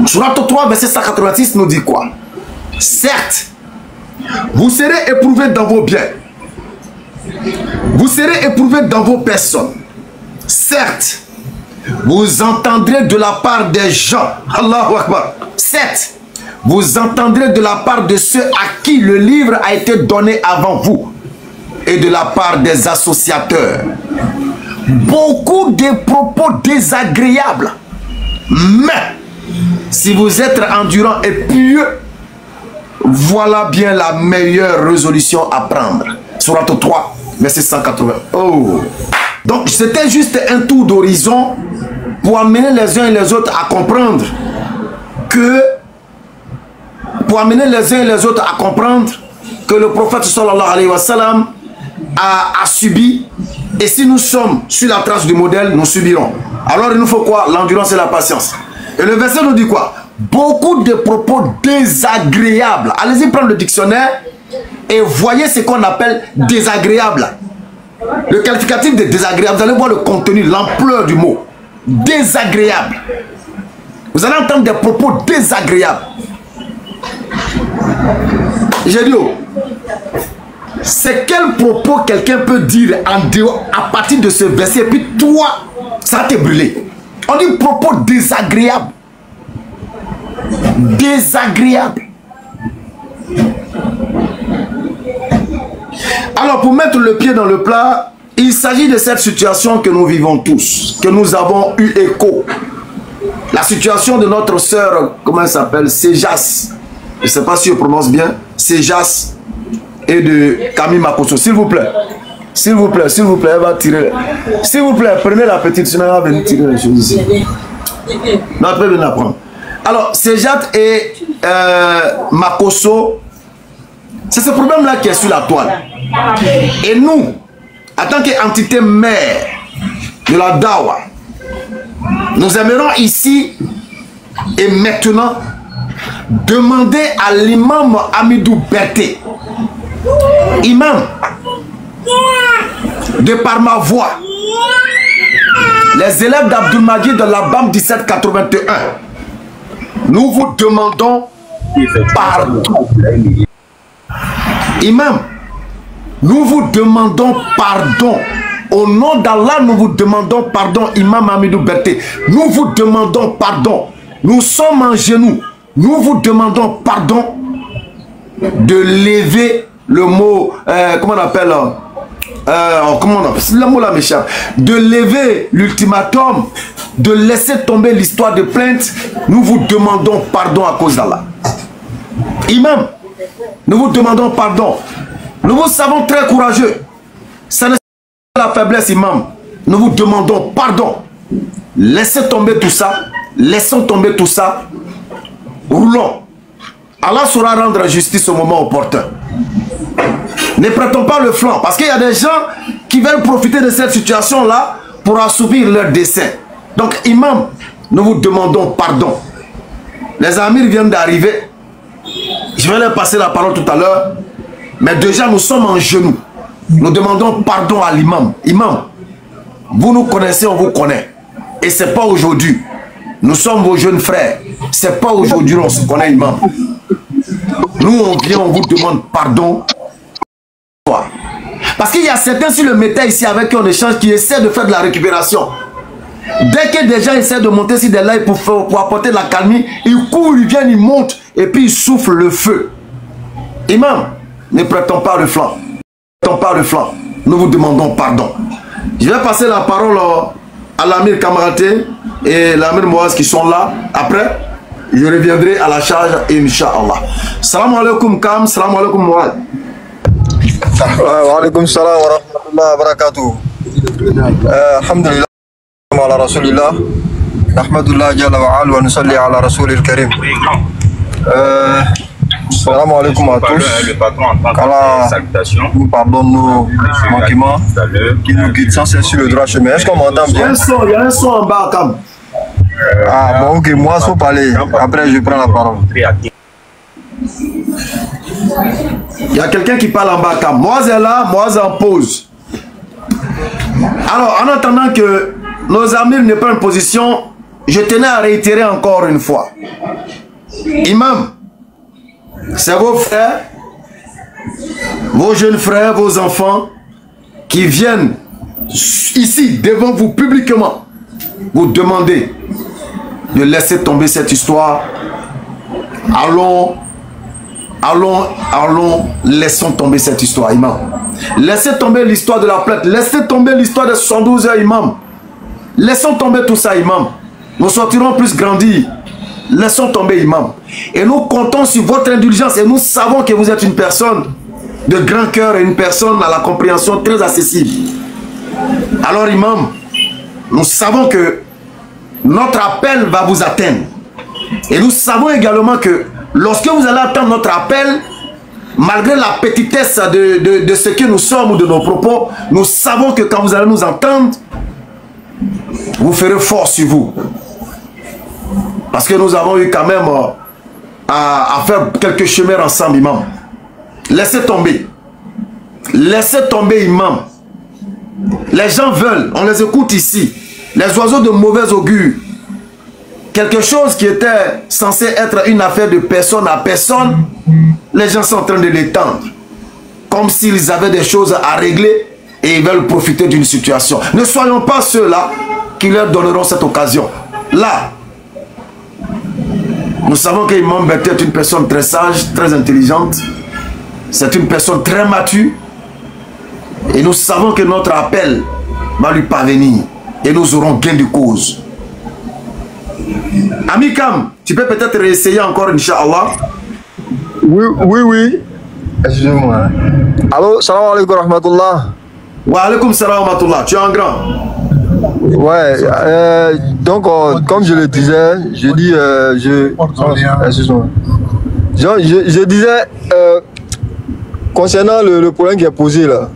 Sourate 3, verset 186 nous dit quoi? Certes, vous serez éprouvés dans vos biens. Vous serez éprouvés dans vos personnes. Certes, vous entendrez de la part des gens. Allahu Akbar. Certes, vous entendrez de la part de ceux à qui le livre a été donné avant vous et de la part des associateurs beaucoup de propos désagréables. Mais si vous êtes endurant et pieux, voilà bien la meilleure résolution à prendre. Sourate 3, verset 180. Oh. Donc c'était juste un tour d'horizon pour amener les uns et les autres à comprendre que le prophète sallallahu alayhi wa sallam a subi, et si nous sommes sur la trace du modèle, nous subirons. Alors il nous faut quoi? L'endurance et la patience. Et le verset nous dit quoi? Beaucoup de propos désagréables. Allez-y prendre le dictionnaire et voyez ce qu'on appelle désagréable. Le qualificatif de désagréable, vous allez voir le contenu, l'ampleur du mot. Désagréable. Vous allez entendre des propos désagréables. J'ai dit, c'est quel propos quelqu'un peut dire en dehors à partir de ce verset, et puis toi, ça va te brûler. On dit propos désagréables. Désagréable. Alors pour mettre le pied dans le plat, il s'agit de cette situation que nous vivons tous, que nous avons eu écho. La situation de notre sœur, comment elle s'appelle, Sejas. Je ne sais pas si je prononce bien. Sejas et de Camille Makosso. S'il vous plaît. S'il vous plaît, elle va tirer. S'il vous plaît, prenez la petite, sinon elle va venir tirer les choses ici. Non, elle peut venir la prendre. Alors, Sejas et Makosso, c'est ce problème-là qui est sur la toile. Et nous, en tant qu'entité mère de la Dawa, nous aimerons ici et maintenant demander à l'imam Hamidou Berté, imam, de par ma voix, les élèves d'Abdul Majid de la BAM 1781, nous vous demandons pardon. Imam, nous vous demandons pardon. Au nom d'Allah, nous vous demandons pardon, imam Hamidou Berté. Nous vous demandons pardon. Nous sommes en genoux. Nous vous demandons pardon de lever le mot, comment on appelle, le mot là m'échappe, de lever l'ultimatum, de laisser tomber l'histoire de plainte. Nous vous demandons pardon à cause d'Allah. Imam, nous vous demandons pardon. Nous vous savons très courageux. Ça ne la faiblesse, imam. Nous vous demandons pardon. Laissez tomber tout ça. Laissons tomber tout ça. Roulons. Allah saura rendre justice au moment opportun. Ne prêtons pas le flanc. Parce qu'il y a des gens qui veulent profiter de cette situation-là pour assouvir leur dessein. Donc, imam, nous vous demandons pardon. Les amirs viennent d'arriver. Je vais leur passer la parole tout à l'heure. Mais déjà, nous sommes en genoux. Nous demandons pardon à l'imam. Imam, vous nous connaissez, on vous connaît. Et ce n'est pas aujourd'hui. Nous sommes vos jeunes frères. Ce n'est pas aujourd'hui on se connaît, imam. Nous, on vient, on vous demande pardon. Parce qu'il y a certains sur le métal ici avec qui on échange qui essaient de faire de la récupération. Dès que des gens essaient de monter sur des lives pour apporter de la calmie, ils courent, ils viennent, ils montent et puis ils soufflent le feu. Imam, ne prêtons pas le flanc. Ne prêtons pas le flanc. Nous vous demandons pardon. Je vais passer la parole à l'amir Kamaraté et l'amir Moaz qui sont là. Après, je reviendrai à la charge, Inch'Allah. Salam alaikum Kam, salam alaikum Moaz. Wa alaikum salam wa rahmatullahi wa barakatuh. Alhamdulillah. Ala Rasulillah. Nahmadullah Jalla wa Ala wa nusalli ala Rasulil Karim. Salam alaikum à tous. Nous pardonnons nos manquements qui nous guident sans cesse sur le droit chemin. Est-ce qu'on m'entend bien? Il y a un son en bas, Kam. Ah bon, ok, moi, il faut parler. Après, je prends la parole. Il y a quelqu'un qui parle en bas, Kam. Moi, c'est là, moi, c'est en pause. Alors, en attendant que nos amis ne prennent position, je tenais à réitérer encore une fois. Imam, c'est vos frères, vos jeunes frères, vos enfants qui viennent ici devant vous publiquement vous demander de laisser tomber cette histoire. Allons, laissons tomber cette histoire, imam. Laissez tomber l'histoire de la plainte, laissez tomber l'histoire de 72 heures, imam. Laissons tomber tout ça, imam. Nous sortirons plus grandis. Laissons tomber, imam. Et nous comptons sur votre indulgence et nous savons que vous êtes une personne de grand cœur et une personne à la compréhension très accessible. Alors, imam, nous savons que notre appel va vous atteindre. Et nous savons également que lorsque vous allez attendre notre appel, malgré la petitesse de ce que nous sommes ou de nos propos, nous savons que quand vous allez nous entendre, vous ferez fort sur vous. Parce que nous avons eu quand même à faire quelques chemins ensemble, imam. Laissez tomber. Laissez tomber, imam. Les gens veulent, on les écoute ici. Les oiseaux de mauvais augure. Quelque chose qui était censé être une affaire de personne à personne, les gens sont en train de l'étendre. Comme s'ils avaient des choses à régler et ils veulent profiter d'une situation. Ne soyons pas ceux-là qui leur donneront cette occasion. Là, nous savons qu'Imam Berté est une personne très sage, très intelligente. C'est une personne très mature. Et nous savons que notre appel va lui parvenir. Et nous aurons gain de cause. Ami Kam, tu peux peut-être réessayer encore, Inch'Allah. Oui. Excusez-moi. Allô, salam alaikum rahmatullah. Wa alaikum salam rahmatullah. Tu es un grand. Ouais, donc comme je le disais, je disais concernant le problème qui est posé là,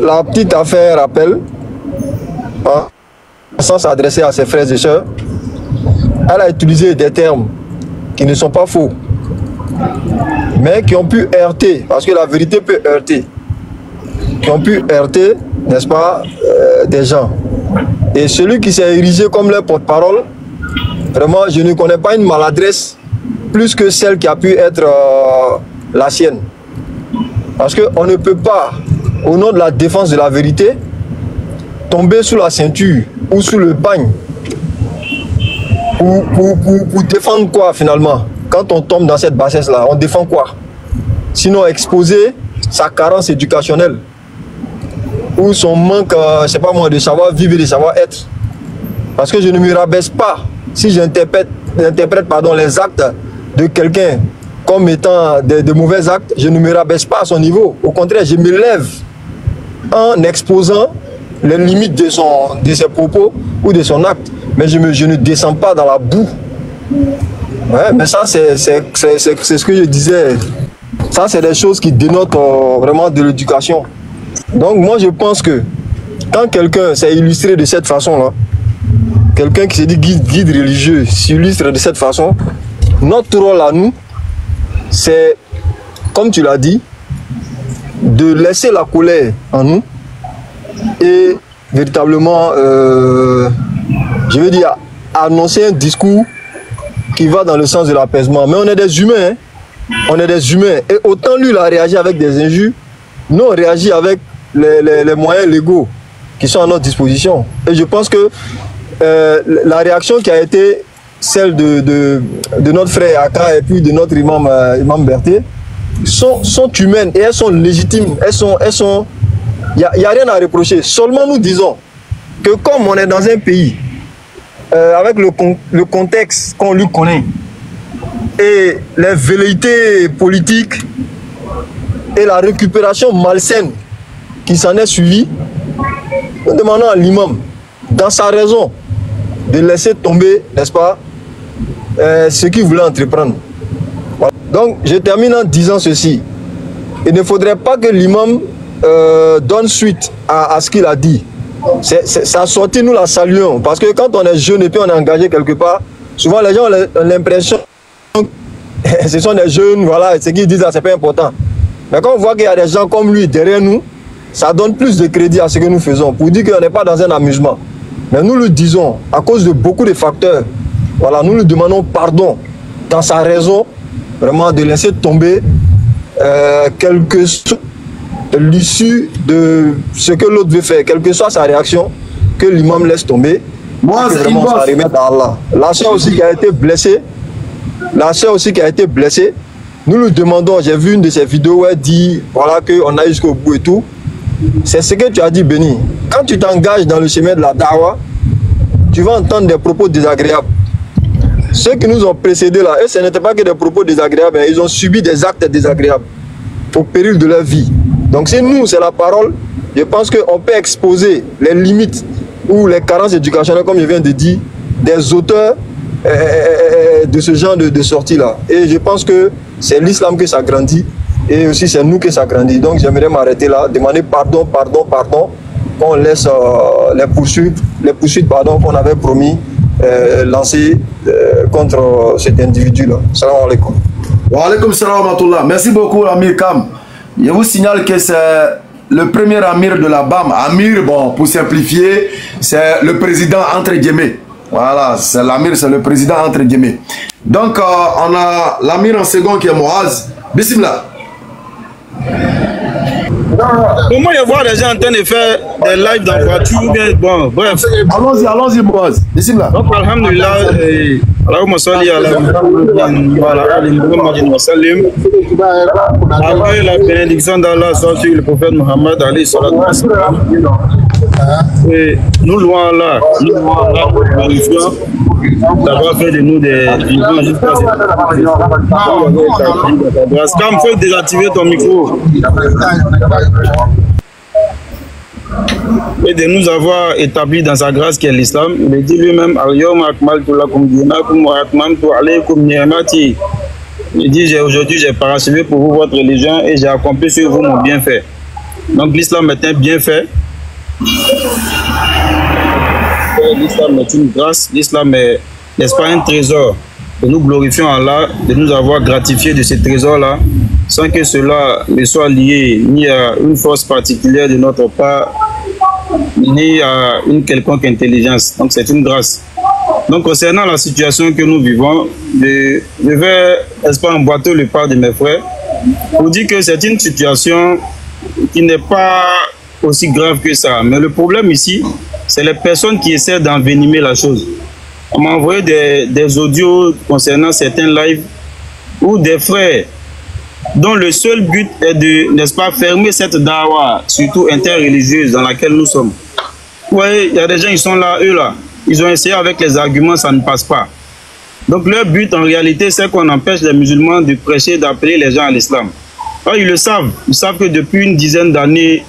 la petite affaire appel, sans s'adresser à ses frères et sœurs, elle a utilisé des termes qui ne sont pas faux, mais qui ont pu heurter, parce que la vérité peut heurter, qui ont pu heurter, n'est-ce pas, des gens. Et celui qui s'est érigé comme leur porte-parole, vraiment, je ne connais pas une maladresse plus que celle qui a pu être la sienne. Parce qu'on ne peut pas, au nom de la défense de la vérité, tomber sous la ceinture ou sous le bagne pour défendre quoi finalement? Quand on tombe dans cette bassesse-là, on défend quoi? Sinon exposer sa carence éducationnelle ou son manque, je sais pas moi, de savoir vivre et de savoir être. Parce que je ne me rabaisse pas si j'interprète les actes de quelqu'un comme étant de mauvais actes, je ne me rabaisse pas à son niveau. Au contraire, je me lève en exposant les limites de ses propos ou de son acte. Mais je ne descends pas dans la boue. Ouais, mais ça, c'est ce que je disais. Ça, c'est des choses qui dénotent vraiment de l'éducation. Donc, moi, je pense que quand quelqu'un s'est illustré de cette façon-là, quelqu'un qui se dit guide religieux s'illustre de cette façon, notre rôle à nous, c'est, comme tu l'as dit, de laisser la colère en nous et véritablement, je veux dire, annoncer un discours qui va dans le sens de l'apaisement. Mais on est des humains, hein? On est des humains. Et autant lui, il a réagi avec des injures, nous, on réagit avec les moyens légaux qui sont à notre disposition. Et je pense que la réaction qui a été celle de notre frère Aka et puis de notre imam Berté sont humaines et elles sont légitimes. Il n'y a rien à reprocher. Seulement nous disons que comme on est dans un pays avec le contexte qu'on lui connaît et les velléités politiques et la récupération malsaine qui s'en est suivie, nous demandons à l'imam, dans sa raison, de laisser tomber, n'est-ce pas, ce qu'il voulait entreprendre. Voilà. Donc, je termine en disant ceci. Il ne faudrait pas que l'imam donne suite à ce qu'il a dit. Sa sortie, nous la saluons. Parce que quand on est jeune et puis on est engagé quelque part, souvent les gens ont l'impression que ce sont des jeunes, voilà, ce qu'ils disent là, c'est pas important. Mais quand on voit qu'il y a des gens comme lui derrière nous, ça donne plus de crédit à ce que nous faisons, pour dire qu'on n'est pas dans un amusement. Mais nous le disons, à cause de beaucoup de facteurs, voilà, nous lui demandons pardon dans sa raison, vraiment de laisser tomber quelle que soit l'issue de ce que l'autre veut faire, quelle que soit sa réaction, que l'imam laisse tomber. Moi, c'est vraiment ça remet à Allah. La sœur aussi qui a été blessée, nous lui demandons, j'ai vu une de ses vidéos où elle dit, voilà, qu'on a jusqu'au bout et tout. C'est ce que tu as dit, Béni. Quand tu t'engages dans le chemin de la dawa, tu vas entendre des propos désagréables. Ceux qui nous ont précédés là, eux, ce n'était pas que des propos désagréables, mais ils ont subi des actes désagréables au péril de leur vie. Donc si nous, c'est la parole, je pense qu'on peut exposer les limites ou les carences éducationnelles, comme je viens de dire, des auteurs de ce genre de sortie-là. Et je pense que c'est l'islam que ça grandit, et aussi c'est nous que ça grandit. Donc j'aimerais m'arrêter là, demander pardon, qu'on laisse les poursuites qu'on avait promis lancer contre cet individu-là. Salam alaikum. Wa alaikum salam wa rahmatullah. Merci beaucoup, Amir Kam. Je vous signale que c'est le premier Amir de la BAM. Amir, bon, pour simplifier, c'est le président entre guillemets. Voilà, c'est l'Amir, c'est le président entre guillemets. Donc, on a l'Amir en second qui est Moaz. Bismillah. Comment y voir des gens en train de faire des lives dans la voiture ou bien, bon, bref. Allons-y, Moaz. Bismillah. Donc, alhamdulillah, Allahumma salli ala Muhammad wa sallim. Après la bénédiction d'Allah soit sur le prophète Muhammad alayhi salatu wa sallam. Et nous louons Allah, glorifions d'avoir fait de nous des vivants jusqu'à cette grâce. Cam, faut désactiver ton micro. Et de nous avoir établi dans sa grâce qui est l'islam. Il dit lui-même, il dit, aujourd'hui j'ai parachevé pour vous votre religion et j'ai accompli sur vous mon bienfait. Donc l'islam est un bienfait. L'islam est une grâce, l'islam est, n'est-ce pas, un trésor. Et nous glorifions Allah de nous avoir gratifié de ce trésor-là, sans que cela ne soit lié ni à une force particulière de notre part, ni à une quelconque intelligence. Donc c'est une grâce. Donc concernant la situation que nous vivons, je vais, n'est-ce pas, emboîter le pas de mes frères pour dire que c'est une situation qui n'est pas aussi grave que ça. Mais le problème ici, c'est les personnes qui essaient d'envenimer la chose. On m'a envoyé des audios concernant certains lives où des frères dont le seul but est de, n'est-ce pas, fermer cette dawa, surtout interreligieuse dans laquelle nous sommes. Vous voyez, il y a des gens qui sont là, eux là, ils ont essayé avec les arguments, ça ne passe pas. Donc leur but en réalité, c'est qu'on empêche les musulmans de prêcher, d'appeler les gens à l'islam. Ils le savent, ils savent que depuis une dizaine d'années,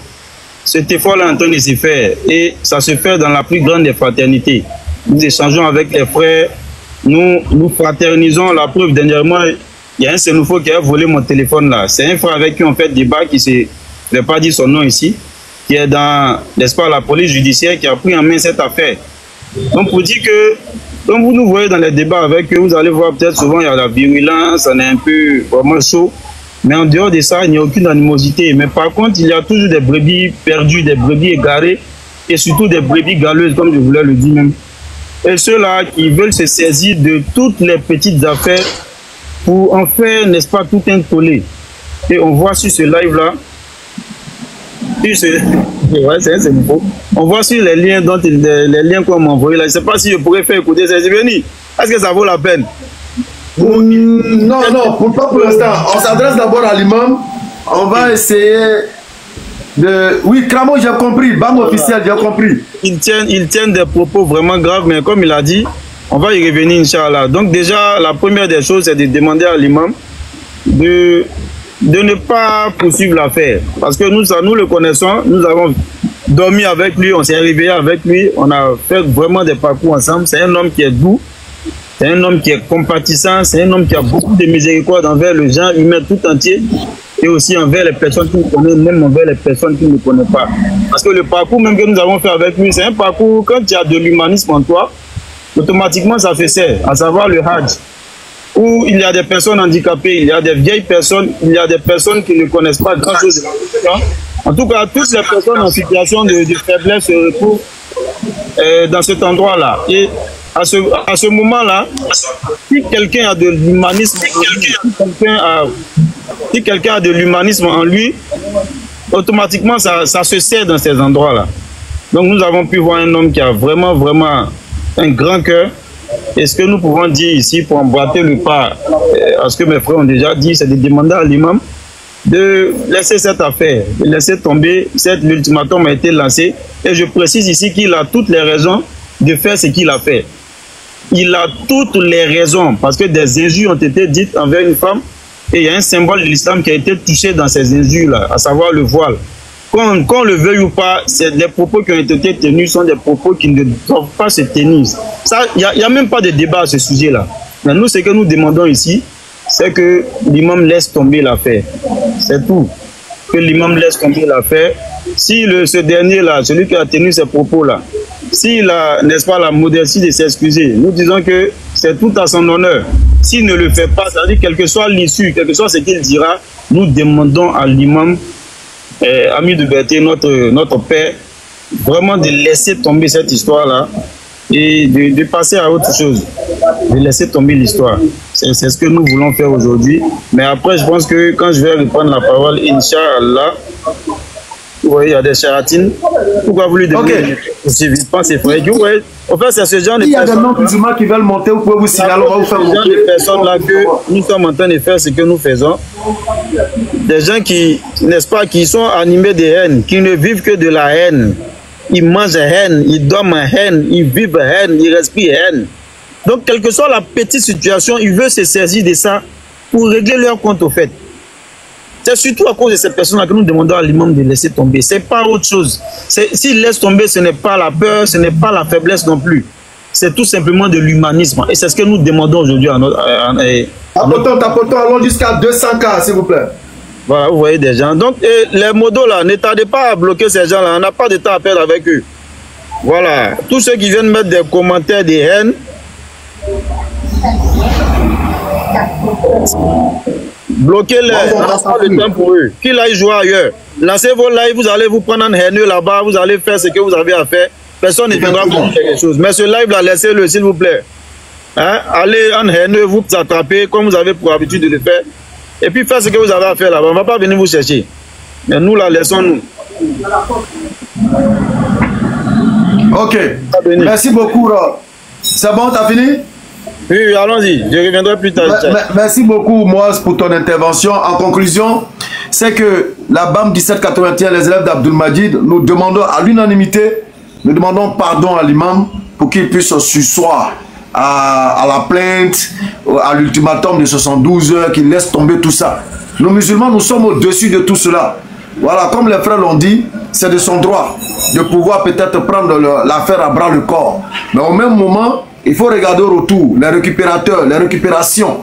cet effort-là est en train de se faire et ça se fait dans la plus grande des fraternités. Nous échangeons avec les frères, nous fraternisons. La preuve, dernièrement, il y a un Sénoufo qui a volé mon téléphone là. C'est un frère avec qui on fait débat, qui ne vais pas dire son nom ici, qui est dans, n'est-ce pas, la police judiciaire, qui a pris en main cette affaire. Donc pour dire que, comme vous nous voyez dans les débats avec eux, vous allez voir peut-être souvent il y a la virulence, on est un peu vraiment chaud. Mais en dehors de ça, il n'y a aucune animosité. Mais par contre, il y a toujours des brebis perdues, des brebis égarées et surtout des brebis galeuses, comme je voulais le dire même. Et ceux-là qui veulent se saisir de toutes les petites affaires pour en faire, n'est-ce pas, tout un tollé. Et on voit sur ce live-là, on voit sur les liens qu'on m'a envoyés là, je ne sais pas si je pourrais faire écouter ça. Est-ce que ça vaut la peine? Non, pas pour l'instant. On s'adresse d'abord à l'imam. On va essayer de... Oui, Kramo, j'ai compris. BAM officiel, j'ai compris. Ils tiennent des propos vraiment graves, mais comme il a dit, on va y revenir, Inch'Allah. Donc déjà, la première des choses, c'est de demander à l'imam de ne pas poursuivre l'affaire. Parce que nous le connaissons, nous avons dormi avec lui, on s'est réveillé avec lui, on a fait vraiment des parcours ensemble. C'est un homme qui est doux. C'est un homme qui est compatissant, c'est un homme qui a beaucoup de miséricorde envers le genre humain tout entier et aussi envers les personnes qui nous connaissent, même envers les personnes qui ne connaissent pas. Parce que le parcours même que nous avons fait avec lui, c'est un parcours, quand tu as de l'humanisme en toi, automatiquement ça fait ça, à savoir le Hajj, où il y a des personnes handicapées, il y a des vieilles personnes, il y a des personnes qui ne connaissent pas grand-chose. En tout cas, toutes les personnes en situation de faiblesse se retrouvent dans cet endroit-là. Et à ce moment-là, si quelqu'un a de l'humanisme en lui, automatiquement ça se sert dans ces endroits-là. Donc nous avons pu voir un homme qui a vraiment un grand cœur. Et ce que nous pouvons dire ici pour emboîter le pas à ce que mes frères ont déjà dit, c'est de demander à l'imam de laisser cette affaire, de laisser tomber. L'ultimatum a été lancé et je précise ici qu'il a toutes les raisons de faire ce qu'il a fait. Il a toutes les raisons parce que des injures ont été dites envers une femme et il y a un symbole de l'islam qui a été touché dans ces injures-là, à savoir le voile. Qu'on le veuille ou pas, les propos qui ont été tenus sont des propos qui ne doivent pas se tenir. Il n'y a même pas de débat à ce sujet-là. Mais nous, ce que nous demandons ici, c'est que l'imam laisse tomber l'affaire. C'est tout. Que l'imam laisse tomber l'affaire. Si ce dernier-là, celui qui a tenu ces propos-là, s'il a, n'est-ce pas, la modestie de s'excuser, nous disons que c'est tout à son honneur. S'il ne le fait pas, c'est-à-dire quelle que soit l'issue, quel que soit ce qu'il dira, nous demandons à l'imam, ami de Berthe, notre père, vraiment de laisser tomber cette histoire-là et de passer à autre chose, de laisser tomber l'histoire. C'est ce que nous voulons faire aujourd'hui. Mais après, je pense que quand je vais reprendre la parole, Inch'Allah, vous voyez, il y a des charatines. Pourquoi vous lui demandez c'est frère. Vous voyez, en fait, c'est ce genre de personnes. Il y a des non-musulmans qui veulent monter, vous pouvez vous signaler, on va vous faire monter. Ce genre de personnes-là que nous sommes en train de faire ce que nous faisons. Des gens qui, n'est-ce pas, qui sont animés de haine, qui ne vivent que de la haine. Ils mangent haine, ils dorment haine, ils vivent haine, ils respirent haine. Donc, quelle que soit la petite situation, ils veulent se saisir de ça pour régler leur compte au fait. C'est surtout à cause de ces personnes-là que nous demandons à l'imam de laisser tomber. Ce n'est pas autre chose. S'il laisse tomber, ce n'est pas la peur, ce n'est pas la faiblesse non plus. C'est tout simplement de l'humanisme. Et c'est ce que nous demandons aujourd'hui à notre... allons jusqu'à 200 s'il vous plaît. Voilà, vous voyez des gens. Donc, les modos là, ne tardez pas à bloquer ces gens-là. On n'a pas de temps à perdre avec eux. Voilà. Tous ceux qui viennent mettre des commentaires de haine, bloquez-les, on n'a pas de temps pour eux. Qu'ils aillent jouer ailleurs. Lancez vos lives, vous allez vous prendre un haineux là-bas, vous allez faire ce que vous avez à faire. Personne ne viendra vous dire quelque chose. Mais ce live-là, laissez-le, s'il vous plaît. Hein? Allez en haineux, vous attraper comme vous avez pour habitude de le faire. Et puis faites ce que vous avez à faire là-bas. On ne va pas venir vous chercher. Mais nous, là, laissons-nous. Ok. Merci beaucoup. C'est bon, t'as fini? Oui, allons-y. Je reviendrai plus tard. Merci beaucoup, Moaz, pour ton intervention. En conclusion, c'est que la BAM 1781, les élèves d'Abdul Majid, nous demandons à l'unanimité, nous demandons pardon à l'imam pour qu'il puisse surseoir à la plainte, à l'ultimatum de 72 heures, qu'il laisse tomber tout ça. Nous musulmans, nous sommes au-dessus de tout cela. Voilà, comme les frères l'ont dit, c'est de son droit de pouvoir peut-être prendre l'affaire à bras le corps. Mais au même moment, il faut regarder au retour les récupérateurs, les récupérations,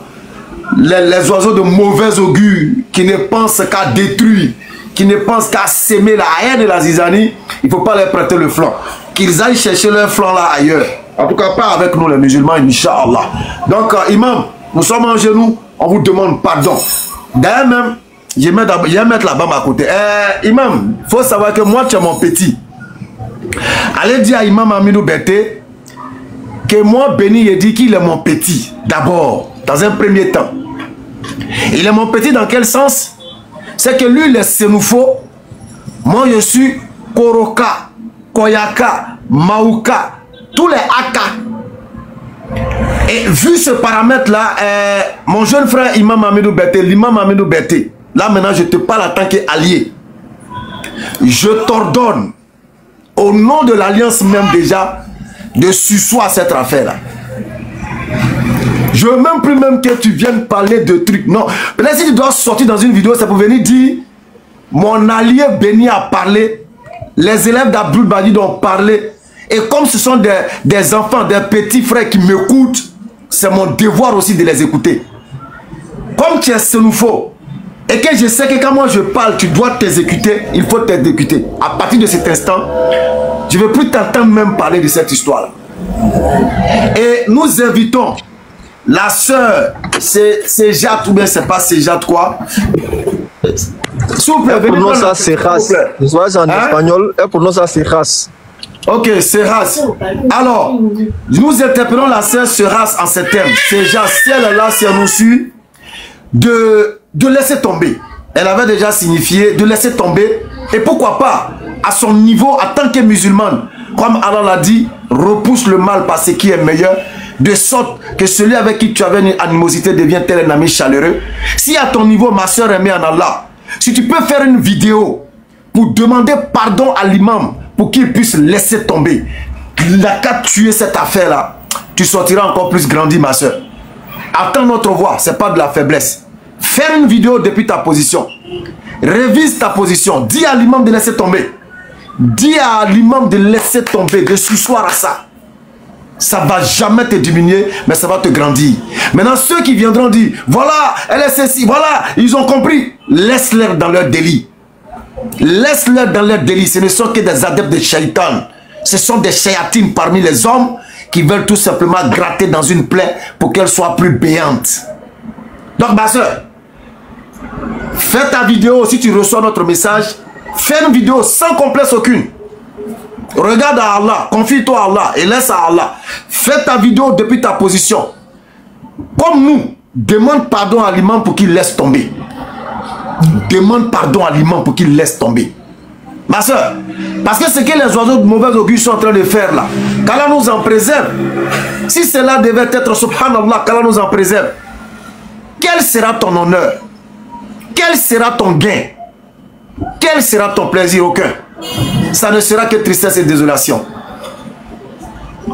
les oiseaux de mauvais augure qui ne pensent qu'à détruire, qui ne pensent qu'à s'aimer la haine et la zizanie. Il ne faut pas leur prêter le flanc. Qu'ils aillent chercher leur flanc là ailleurs. En tout cas, pas avec nous les musulmans, Inch'Allah. Donc, imam, nous sommes en genoux, on vous demande pardon. D'ailleurs même, je vais mettre la bamba à côté. Imam, il faut savoir que moi, tu es mon petit. Allez dire à Imam Amidou Berthe que moi, Béni, il dit qu'il est mon petit. D'abord, dans un premier temps. Il est mon petit dans quel sens? C'est que lui, il est Sénoufo. Moi, je suis Koroka, Koyaka, Maouka, tous les Aka. Et vu ce paramètre-là, mon jeune frère Imam Amidou Berthe, l'imam Amidou Berthe, là maintenant je te parle en tant qu'allié. Je t'ordonne, au nom de l'alliance même déjà, de surseoir cette affaire-là. Je veux même plus même que tu viennes parler de trucs. Non, peut-être si tu dois sortir dans une vidéo, c'est pour venir dire, mon allié Béni a parlé, les élèves d'Abdul Majid ont parlé, et comme ce sont des enfants, des petits frères qui m'écoutent, c'est mon devoir aussi de les écouter. Comme tu es Sénoufo, et que je sais que quand moi je parle, tu dois t'exécuter, il faut t'exécuter. À partir de cet instant, je ne veux plus t'entendre même parler de cette histoire-là. Et nous invitons la sœur, c'est Jade ou bien c'est pas c'est Jade quoi. S'il vous plaît, venez. Elle prononce ça Sejas. Je vois en espagnol, elle prononce ça Sejas. Ok, Seras. Alors, nous interpellons la sœur Seras en ces termes. C'est déjà, si elle est là, si elle nous suit, de laisser tomber. Elle avait déjà signifié de laisser tomber. Et pourquoi pas, à son niveau, en tant que musulmane, comme Allah l'a dit, repousse le mal par ce qui est meilleur, de sorte que celui avec qui tu avais une animosité devient tel un ami chaleureux. Si à ton niveau, ma soeur aimée en Allah, si tu peux faire une vidéo pour demander pardon à l'imam, pour qu'il puisse laisser tomber, il n'a qu'à tuer cette affaire-là, tu sortiras encore plus grandi, ma soeur. Attends notre voix, ce n'est pas de la faiblesse. Faire une vidéo depuis ta position. Révise ta position. Dis à l'imam de laisser tomber. Dis à l'imam de laisser tomber, de s'asseoir à ça. Ça ne va jamais te diminuer, mais ça va te grandir. Maintenant, ceux qui viendront dire, voilà, elle est ceci, voilà, ils ont compris. Laisse-les dans leur délit. Laisse-les dans leur délit. Ce ne sont que des adeptes de shaitan. Ce sont des shayatines parmi les hommes qui veulent tout simplement gratter dans une plaie pour qu'elle soit plus béante. Donc, ma soeur, fais ta vidéo. Si tu reçois notre message, fais une vidéo sans complexe aucune. Regarde à Allah, confie-toi à Allah et laisse à Allah. Fais ta vidéo depuis ta position. Comme nous, demande pardon à l'imam pour qu'il laisse tomber. Demande pardon à l'imam pour qu'il laisse tomber. Ma soeur, parce que ce que les oiseaux de mauvais augure sont en train de faire là, qu'Allah nous en préserve. Si cela devait être, subhanallah, qu'Allah nous en préserve, quel sera ton honneur? Quel sera ton gain? Quel sera ton plaisir? Aucun. Ça ne sera que tristesse et désolation.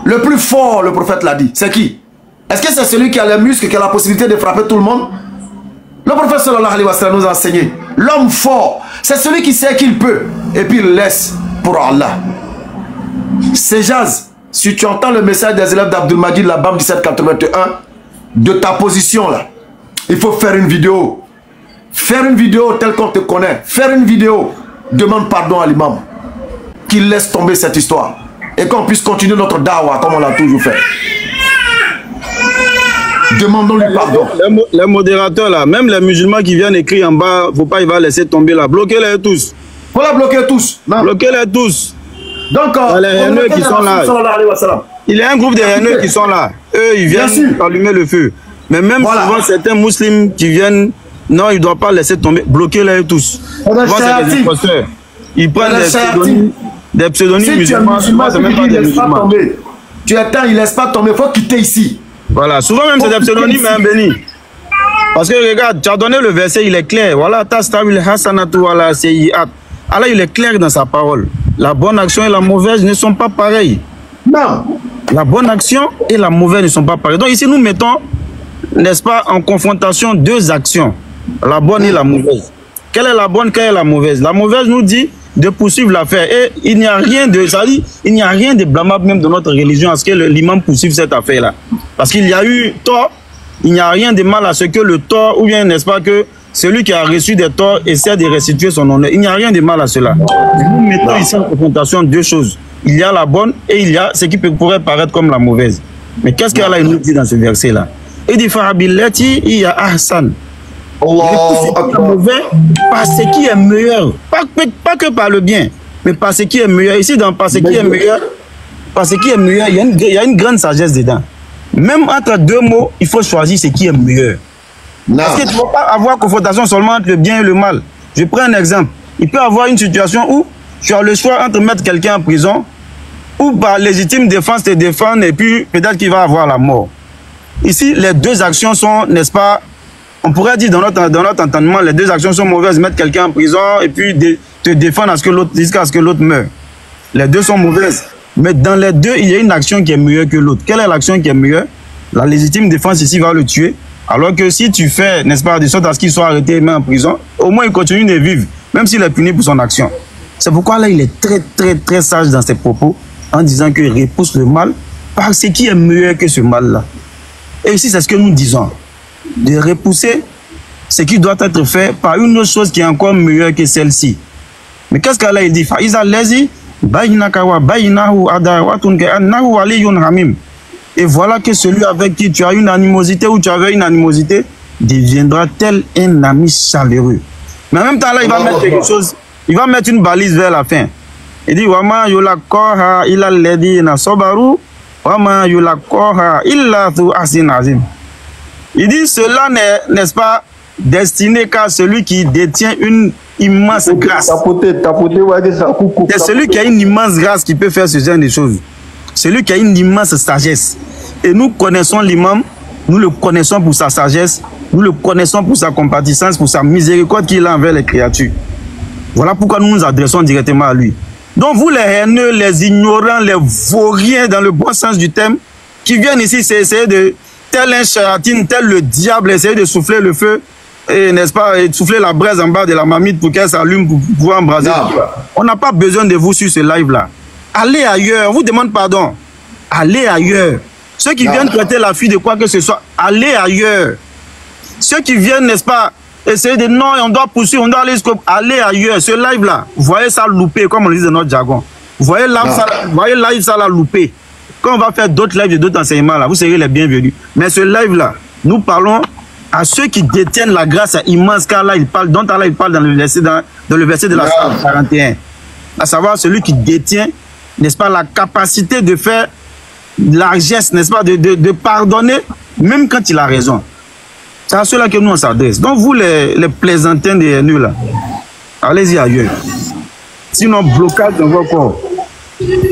Le plus fort, le prophète l'a dit, c'est qui? Est-ce que c'est celui qui a les muscles, qui a la possibilité de frapper tout le monde? Le prophète sallallahu alayhi wa sallam nous a enseigné. L'homme fort, c'est celui qui sait qu'il peut et puis il laisse pour Allah. C'est Jazz. Si tu entends le message des élèves d'Abdul Majid, la BAM 1781, de ta position là, il faut faire une vidéo. Faire une vidéo telle qu'on te connaît. Faire une vidéo. Demande pardon à l'imam. Qu'il laisse tomber cette histoire. Et qu'on puisse continuer notre dawa comme on l'a toujours fait. Demandons-lui pardon. Les modérateurs là, même les musulmans qui viennent écrire en bas, faut pas, il va laisser tomber là. Bloquez-les tous. Faut la bloquer tous. Bloquez-les tous. Donc, les haineux qui sont là. Il y a un groupe de haineux qui sont là. Eux, ils viennent allumer le feu. Mais même souvent, certains musulmans qui viennent, non, il ne doit pas laisser tomber. Bloquez-les tous. Ils prennent des pseudonymes musulmans. C'est même pas des musulmans. Tu attends, il ne laisse pas tomber. Il faut quitter ici. Voilà, souvent même c'est des pseudonymes, hein, béni. Parce que regarde, tu as donné le verset, il est clair. Voilà, tastawil hasanatu wala sayyi'at. Allah, il est clair dans sa parole. La bonne action et la mauvaise ne sont pas pareilles. Non. La bonne action et la mauvaise ne sont pas pareilles. Donc ici, nous mettons, n'est-ce pas, en confrontation deux actions. La bonne et la mauvaise. Quelle est la bonne, quelle est la mauvaise? La mauvaise nous dit de poursuivre l'affaire. Et il n'y a rien de, ça dit, il n'y a rien de blâmable même dans notre religion à ce que l'imam poursuive cette affaire-là. Parce qu'il y a eu tort, il n'y a rien de mal à ce que le tort, ou bien n'est-ce pas que celui qui a reçu des torts essaie de restituer son honneur. Il n'y a rien de mal à cela. Nous mettons ici en confrontation deux choses. Il y a la bonne et il y a ce qui pourrait paraître comme la mauvaise. Mais qu'est-ce qu'Allah nous dit dans ce verset-là? Il dit Farabillati iya ahsan. Le mauvais par ce qui est meilleur. Pas que par le bien, mais par ce qui est meilleur. Ici, dans par ce qui est meilleur, par ce qui est meilleur, il y a une grande sagesse dedans. Même entre deux mots, il faut choisir ce qui est meilleur. Non. Parce que tu ne peux pas avoir confrontation seulement entre le bien et le mal. Je prends un exemple. Il peut y avoir une situation où tu as le choix entre mettre quelqu'un en prison ou par légitime défense te défendre et puis peut-être qu'il va avoir la mort. Ici, les deux actions sont, n'est-ce pas, on pourrait dire dans notre entendement, les deux actions sont mauvaises. Mettre quelqu'un en prison et puis te défendre jusqu'à ce que l'autre meure. Les deux sont mauvaises. Mais dans les deux, il y a une action qui est meilleure que l'autre. Quelle est l'action qui est meilleure? La légitime défense ici va le tuer. Alors que si tu fais, n'est-ce pas, de sorte à ce qu'il soit arrêté et mis en prison, au moins il continue de vivre, même s'il est puni pour son action. C'est pourquoi là, il est très sage dans ses propos, en disant qu'il repousse le mal par ce qui est meilleur que ce mal-là. Et ici, c'est ce que nous disons. De repousser ce qui doit être fait par une autre chose qui est encore meilleure que celle-ci. Mais qu'est-ce qu'Allah dit? Et voilà que celui avec qui tu as une animosité ou tu avais une animosité deviendra tel un ami chaleureux. Mais en même temps, là, il va mettre quelque chose, il va mettre une balise vers la fin. Il dit Wama yulakoha illa alladhina sabaru wama yulakoha illa dhu azin azim. Il dit cela n'est-ce pas destiné qu'à celui qui détient une immense grâce. C'est celui qui a une immense grâce qui peut faire ce genre de choses. Celui qui a une immense sagesse. Et nous connaissons l'imam, nous le connaissons pour sa sagesse, nous le connaissons pour sa compatissance, pour sa miséricorde qu'il a envers les créatures. Voilà pourquoi nous nous adressons directement à lui. Donc vous les haineux, les ignorants, les vauriens dans le bon sens du terme, qui viennent ici, c'est essayer de, tel un shayatin, tel le diable, essayer de souffler le feu, n'est-ce pas, et souffler la braise en bas de la marmite pour qu'elle s'allume, pour pouvoir embraser. On n'a pas besoin de vous sur ce live-là. Allez ailleurs, on vous demande pardon. Allez ailleurs. Ceux qui viennent traiter la fille de quoi que ce soit, allez ailleurs. Ceux qui viennent, n'est-ce pas, essayer de non, on doit poursuivre, on doit aller jusqu'au... Allez ailleurs. Ce live-là, vous voyez ça loupé, comme on le dit dans notre jargon. Vous voyez live ça là loupé. Quand on va faire d'autres lives et d'autres enseignements là, vous serez les bienvenus. Mais ce live-là, nous parlons à ceux qui détiennent la grâce immense, car là, il parle, dont Allah il parle dans le verset, dans le verset de la Sourate 41. À savoir celui qui détient, n'est-ce pas, la capacité de faire largesse, n'est-ce pas, de pardonner, même quand il a raison. C'est à ceux-là que nous on s'adresse. Donc vous les plaisantins des nus là, allez-y ailleurs. Sinon, blocage dans vos corps.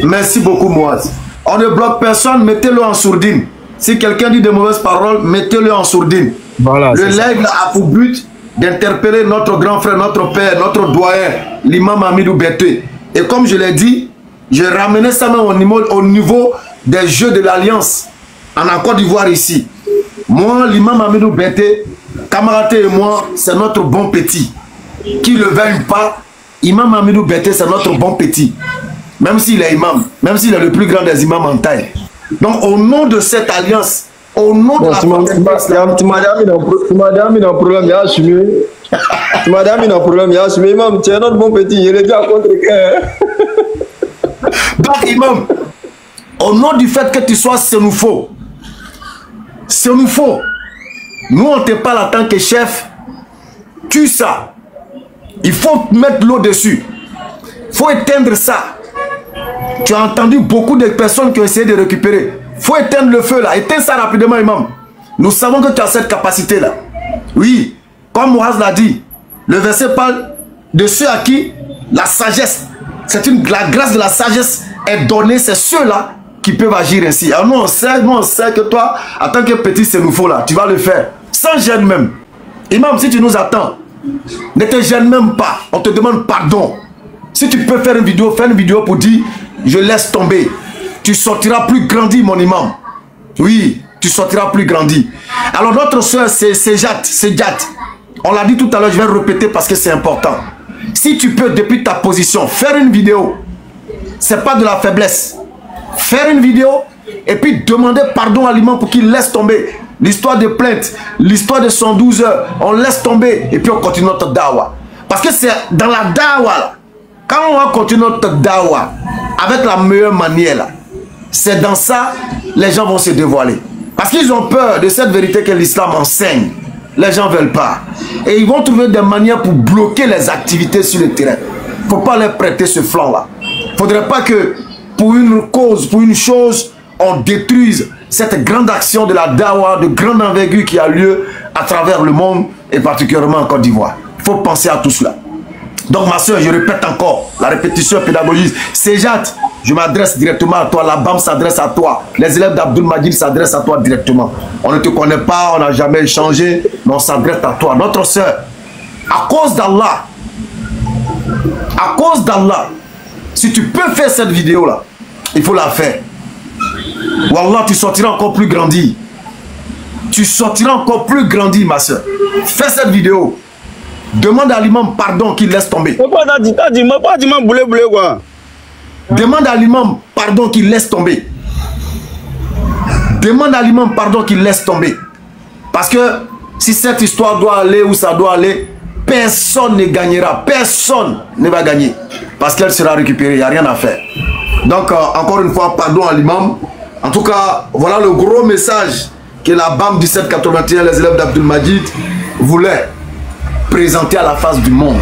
Merci beaucoup, Moaz. On ne bloque personne, mettez-le en sourdine. Si quelqu'un dit de mauvaises paroles, mettez-le en sourdine. Voilà, le live a pour but d'interpeller notre grand frère, notre père, notre doyen, l'imam Hamidou Berté. Et comme je l'ai dit, j'ai ramené ça même au niveau des Jeux de l'Alliance en Côte d'Ivoire ici. Moi, l'imam Hamidou Berté, camarade et moi, c'est notre bon petit. Qui le veuille pas, imam Hamidou Berté, c'est notre bon petit. Même s'il est imam, même s'il est le plus grand des imams en taille. Donc, au nom de cette alliance, au nom de la tu m'as mis dans le problème, il y a assumé. Tu m'as mis dans le problème, il y a assumé. Imam, tu es notre bon petit, il est déjà contre cœur. Donc, imam, au nom du fait que tu sois sénoufo, nous on te parle en tant que chef, tue ça. Il faut mettre l'eau dessus. Il faut éteindre ça. Tu as entendu beaucoup de personnes qui ont essayé de récupérer. Il faut éteindre le feu là. Éteins ça rapidement, imam. Nous savons que tu as cette capacité là. Oui, comme Moaz l'a dit, le verset parle de ceux à qui la sagesse, la grâce de la sagesse est donnée. C'est ceux-là qui peuvent agir ainsi. Alors nous on sait que toi, en tant que petit sénoufo là, tu vas le faire. Sans gêne même. Imam, si tu nous attends, ne te gêne même pas. On te demande pardon. Si tu peux faire une vidéo, fais une vidéo pour dire je laisse tomber. Tu sortiras plus grandi, mon imam. Oui, tu sortiras plus grandi. Alors notre soeur, c'est Sejat. On l'a dit tout à l'heure, je vais répéter parce que c'est important. Si tu peux, depuis ta position, faire une vidéo, c'est pas de la faiblesse. Faire une vidéo et puis demander pardon à l'imam pour qu'il laisse tomber l'histoire de plainte, l'histoire de 112 heures. On laisse tomber et puis on continue notre dawa. Parce que c'est dans la dawa là. Quand on va continuer notre dawa avec la meilleure manière, c'est dans ça les gens vont se dévoiler. Parce qu'ils ont peur de cette vérité que l'islam enseigne. Les gens ne veulent pas. Et ils vont trouver des manières pour bloquer les activités sur le terrain. Il ne faut pas leur prêter ce flanc-là. Il ne faudrait pas que pour une cause, pour une chose, on détruise cette grande action de la dawa, de grande envergure qui a lieu à travers le monde et particulièrement en Côte d'Ivoire. Il faut penser à tout cela. Donc ma soeur, je répète encore, la répétition pédagogique. Sejat, je m'adresse directement à toi, la BAM s'adresse à toi, les élèves d'Abdoul Majid s'adressent à toi directement. On ne te connaît pas, on n'a jamais échangé, mais on s'adresse à toi. Notre soeur, à cause d'Allah, si tu peux faire cette vidéo-là, il faut la faire. Wallah, tu sortiras encore plus grandi. Tu sortiras encore plus grandi, ma soeur. Fais cette vidéo. Demande à l'imam pardon qu'il laisse tomber. Demande à l'imam pardon qu'il laisse tomber. Demande à l'imam pardon qu'il laisse tomber. Parce que si cette histoire doit aller où ça doit aller, personne ne gagnera. Personne ne va gagner. Parce qu'elle sera récupérée. Il n'y a rien à faire. Donc, encore une fois, pardon à l'imam. En tout cas, voilà le gros message que la BAM 1781, les élèves d'Abdoul Majid, voulaient présenter à la face du monde.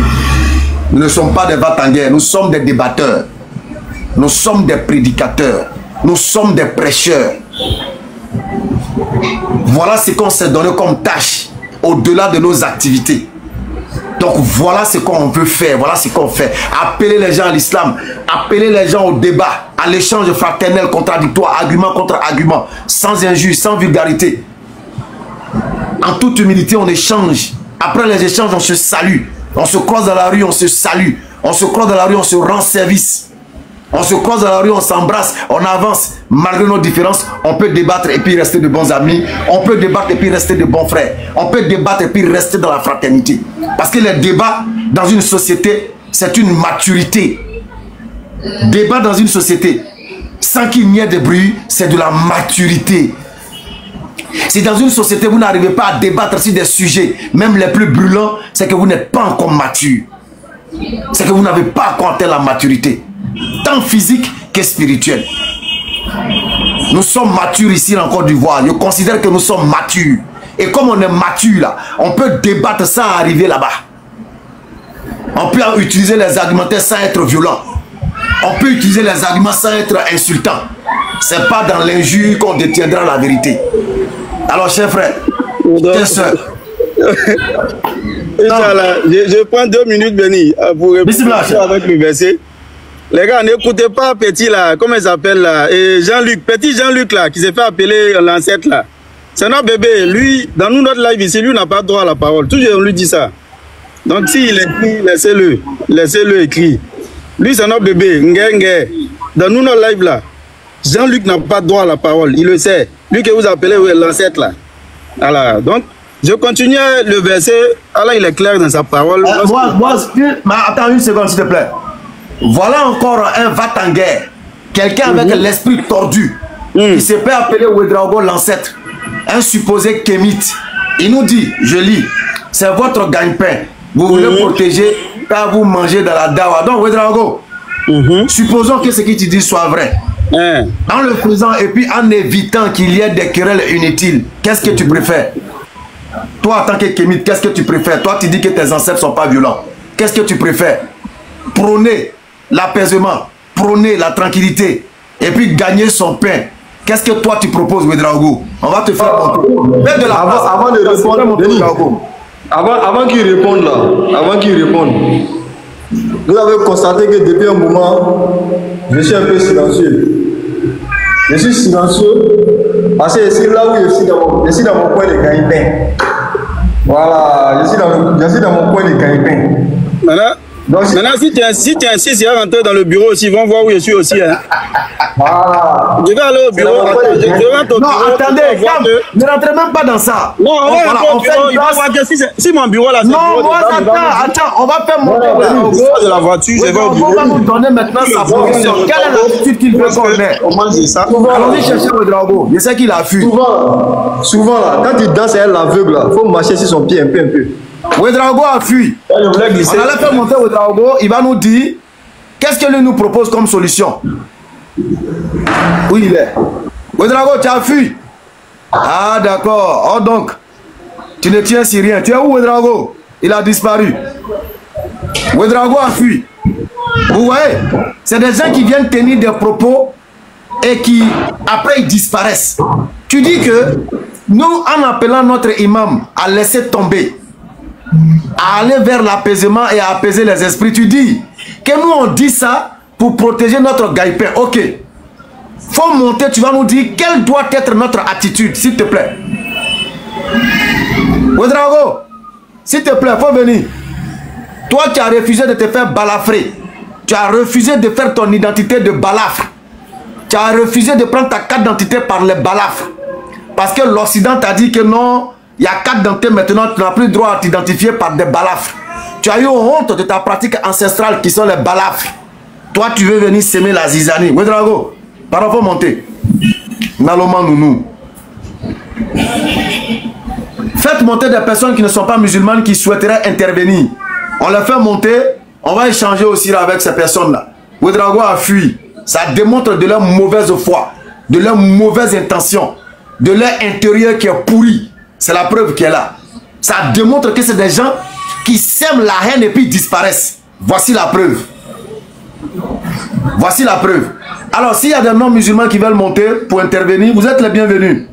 Nous ne sommes pas des va-t-en-guerre, nous sommes des débatteurs. Nous sommes des prédicateurs. Nous sommes des prêcheurs. Voilà ce qu'on s'est donné comme tâche au-delà de nos activités. Donc voilà ce qu'on veut faire, voilà ce qu'on fait. Appeler les gens à l'islam, appeler les gens au débat, à l'échange fraternel, contradictoire, argument contre argument, sans injure, sans vulgarité. En toute humilité, on échange. Après les échanges, on se salue. On se croise dans la rue, on se salue. On se croise dans la rue, on se rend service. On se croise dans la rue, on s'embrasse, on avance. Malgré nos différences, on peut débattre et puis rester de bons amis. On peut débattre et puis rester de bons frères. On peut débattre et puis rester dans la fraternité. Parce que les débats dans une société, c'est une maturité. Débat dans une société, sans qu'il n'y ait de bruit, c'est de la maturité. Si dans une société, vous n'arrivez pas à débattre sur des sujets, même les plus brûlants, c'est que vous n'êtes pas encore mature. C'est que vous n'avez pas encore atteint la maturité. Tant physique que spirituel. Nous sommes matures ici en Côte d'Ivoire. Je considère que nous sommes matures. Et comme on est mature là, on peut débattre sans arriver là-bas. On peut utiliser les argumentaires sans être violent. On peut utiliser les arguments sans être insultant. C'est pas dans l'injure qu'on détiendra la vérité. Alors, chers frères, chers sœurs. Je prends 2 minutes, Béni, pour répondre avec le verset. Les gars, n'écoutez pas Petit là, comment il s'appelle là, et Jean-Luc, Petit Jean-Luc là, qui s'est fait appeler l'ancêtre là. C'est notre bébé, lui, dans nous, notre live ici, lui n'a pas droit à la parole. Toujours on lui dit ça. Donc s'il écrit, laissez-le écrire. Lui, c'est notre bébé, Ngenge. Dans nous, notre live là, Jean-Luc n'a pas droit à la parole, il le sait. Lui que vous appelez l'ancêtre là. Voilà, donc, je continue le verset. Allah, il est clair dans sa parole. Attends une seconde, s'il te plaît. Voilà encore un va-t-en-guerre. Quelqu'un avec l'esprit tordu. Qui se peut appeler Ouedraogo l'ancêtre. Un supposé kémite. Il nous dit, je lis, c'est votre gagne-pain. Vous voulez protéger, pas vous manger dans la dawa. Donc Ouedraogo, supposons que ce que tu dis soit vrai. En le faisant et puis en évitant qu'il y ait des querelles inutiles, qu'est-ce que tu préfères? Toi, en tant que kémite, qu'est-ce que tu préfères? Toi, tu dis que tes ancêtres ne sont pas violents. Qu'est-ce que tu préfères? Prôner l'apaisement, prôner la tranquillité et puis gagner son pain. Qu'est-ce que toi tu proposes, Ouedraogo? On va te faire de la avant de répondre, avant qu'il réponde là, vous avez constaté que depuis un moment, je suis un peu silencieux. Je suis silencieux parce que c'est là où je suis dans mon coin de gagne-pain. Voilà, je suis dans mon coin de gagne-pain. Maintenant, si tu insistes, il va rentrer dans le bureau aussi, ils vont voir où je suis aussi. Hein. Voilà. Je vais aller au bureau. Non, attendez, ne rentrez même pas dans ça. Non, on va rentrer au bureau, il va voir que si mon bureau là, c'est non, moi, attends, on va faire monter de la voiture, je vais au bureau. On va nous donner maintenant sa position. Quelle est l'attitude qu'il veut qu'on ait? Comment ça? Allons-y chercher Ouedraogo. Je sais qu'il a fui. Souvent là, quand il danse à l'aveugle là, il faut marcher sur son pied un peu. Ouedraogo a fui. On allait faire monter Ouedraogo. Il va nous dire qu'est-ce que lui nous propose comme solution. Où il est? Ouedraogo, tu as fui. Ah d'accord. Oh donc, tu ne tiens sur rien. Tu es où Ouedraogo? Il a disparu. Ouedraogo a fui. Vous voyez? C'est des gens qui viennent tenir des propos et qui après ils disparaissent. Tu dis que nous, en appelant notre imam à laisser tomber, à aller vers l'apaisement et à apaiser les esprits, tu dis que nous on dit ça pour protéger notre gagne-pain. Ok, faut monter, tu vas nous dire quelle doit être notre attitude, s'il te plaît. Ouedraogo, s'il te plaît, faut venir. Toi qui as refusé de te faire balafrer, tu as refusé de faire ton identité de balafre, tu as refusé de prendre ta carte d'identité par les balafres, parce que l'Occident t'a dit que non, il y a 4 d'identité maintenant, tu n'as plus le droit à t'identifier par des balafres. Tu as eu honte de ta pratique ancestrale qui sont les balafres. Toi, tu veux venir s'aimer la zizanie. Ouedraogo, pardon, faut monter. Naloma Nounou. Faites monter des personnes qui ne sont pas musulmanes qui souhaiteraient intervenir. On les fait monter, on va échanger aussi là avec ces personnes-là. Ouedraogo a fui. Ça démontre de leur mauvaise foi, de leur mauvaise intention, de leur intérieur qui est pourri. C'est la preuve qui est là. Ça démontre que c'est des gens qui sèment la haine et puis disparaissent. Voici la preuve. Voici la preuve. Alors, s'il y a des non-musulmans qui veulent monter pour intervenir, vous êtes les bienvenus.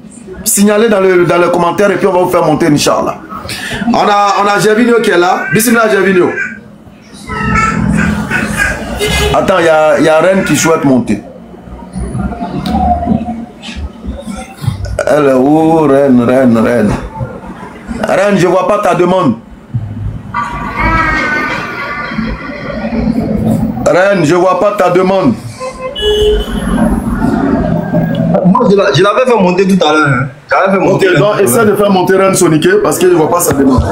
Signalez dans le commentaire et puis on va vous faire monter, Inch'Allah. On a Gervinho qui est là. Bismillah, Gervinho. Attends, il y a Reine qui souhaite monter. Elle est où? Reine. Reine, je vois pas ta demande. Reine, je vois pas ta demande. Moi, je l'avais fait monter tout à l'heure. J'avais fait monter. Donc, essaie de faire monter Reine Soniké parce que je ne vois pas sa demande.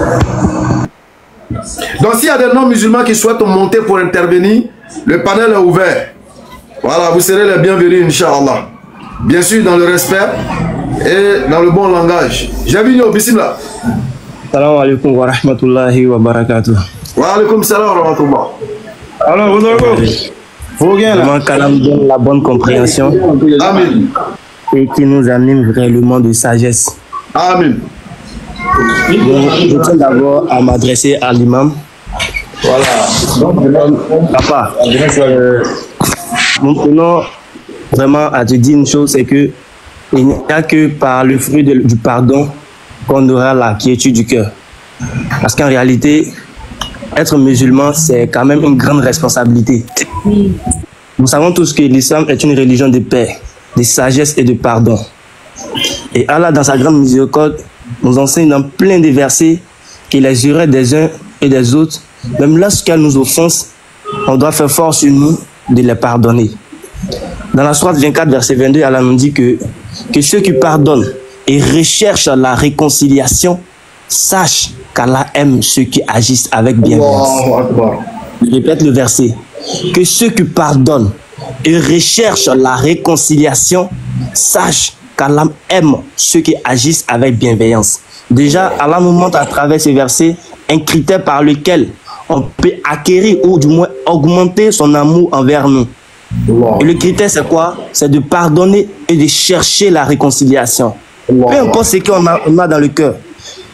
Donc, s'il y a des non-musulmans qui souhaitent monter pour intervenir, le panel est ouvert. Voilà, vous serez les bienvenus, Inch'Allah. Bien sûr, dans le respect et dans le bon langage. Gervinho, bismillah. Salam alaikum wa rahmatullahi wa barakatuh. Wa alaikum salam wa rahmatullah. Alors, vous Vraiment qu'Allah nous donne la bonne compréhension. Amen. Et qui nous anime réellement de sagesse. Amen. Donc, je tiens d'abord à m'adresser à l'imam. Voilà. Papa, nous tenons vraiment à te dire une chose, c'est que il n'y a que par le fruit du pardon qu'on aura la quiétude du cœur. Parce qu'en réalité, être musulman, c'est quand même une grande responsabilité. Nous savons tous que l'islam est une religion de paix, de sagesse et de pardon. Et Allah, dans sa grande miséricorde, nous enseigne dans plein de versets que les erreurs des uns et des autres, même lorsqu'elles nous offensent, on doit faire force sur nous de les pardonner. Dans la sourate 24, verset 22, Allah nous dit que ceux qui pardonnent et recherchent la réconciliation sachent qu'Allah aime ceux qui agissent avec bienveillance. Je répète le verset. Que ceux qui pardonnent et recherchent la réconciliation sachent qu'Allah aime ceux qui agissent avec bienveillance. Déjà, Allah nous montre à travers ces versets un critère par lequel on peut acquérir ou du moins augmenter son amour envers nous. Et le critère, c'est quoi? C'est de pardonner et de chercher la réconciliation. Peu importe ce qu'on a dans le cœur,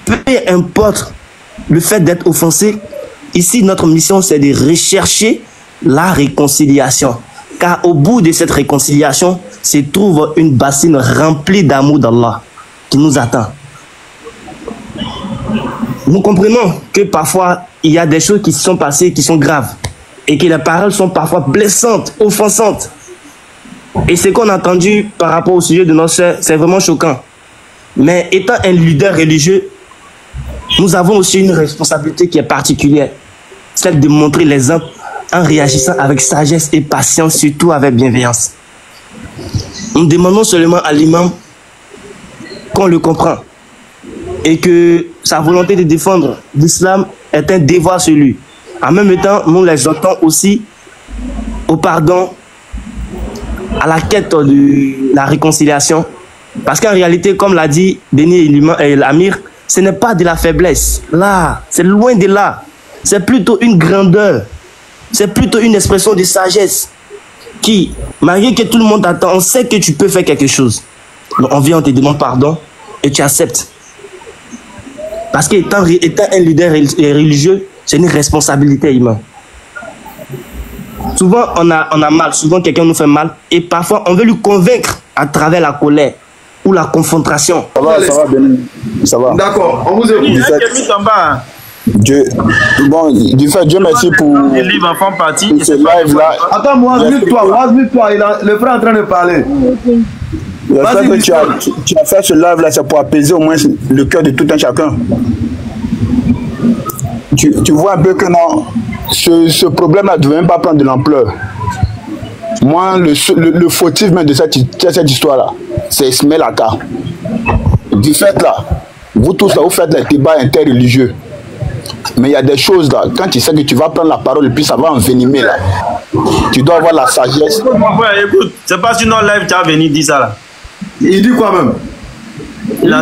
peu importe le fait d'être offensé, ici, notre mission, c'est de rechercher la réconciliation. Car au bout de cette réconciliation, se trouve une bassine remplie d'amour d'Allah qui nous attend. Nous comprenons que parfois, il y a des choses qui se sont passées, qui sont graves. Et que les paroles sont parfois blessantes, offensantes. Et ce qu'on a entendu par rapport au sujet de nos sœurs, c'est vraiment choquant. Mais étant un leader religieux, nous avons aussi une responsabilité qui est particulière. Celle de montrer l'exemple en réagissant avec sagesse et patience, surtout avec bienveillance. Nous demandons seulement à l'imam qu'on le comprend. Et que sa volonté de défendre l'islam est un devoir sur lui. En même temps, nous les exhortons aussi au pardon, à la quête de la réconciliation. Parce qu'en réalité, comme l'a dit Denis et l'Amir, ce n'est pas de la faiblesse. Là, c'est loin de là. C'est plutôt une grandeur. C'est plutôt une expression de sagesse qui, malgré que tout le monde attend, on sait que tu peux faire quelque chose. Donc on vient, on te demande pardon et tu acceptes. Parce qu'étant un leader religieux, c'est une responsabilité, imam. Souvent, on a mal. Souvent, quelqu'un nous fait mal. Et parfois, on veut lui convaincre à travers la colère ou la confrontation. Ça va, Bénin. Ça va. D'accord, on vous écoute. Dieu merci pour ce live-là. Attends, moi, mute-toi. Le frère est en train de parler. Le fait que tu as fait ce live-là, c'est pour apaiser au moins le cœur de tout un chacun. Tu vois un peu que non, ce problème-là ne devait même pas prendre de l'ampleur. Moi, le fautif même de cette histoire-là, c'est Ismaël Aka. Du fait là, vous tous là, vous faites des débats interreligieux. Mais il y a des choses là, quand tu sais que tu vas prendre la parole et puis ça va envenimer là, tu dois avoir la sagesse. Ouais, écoute, c'est pas sur notre live que tu as venu dire ça là. Il dit quoi même? Il est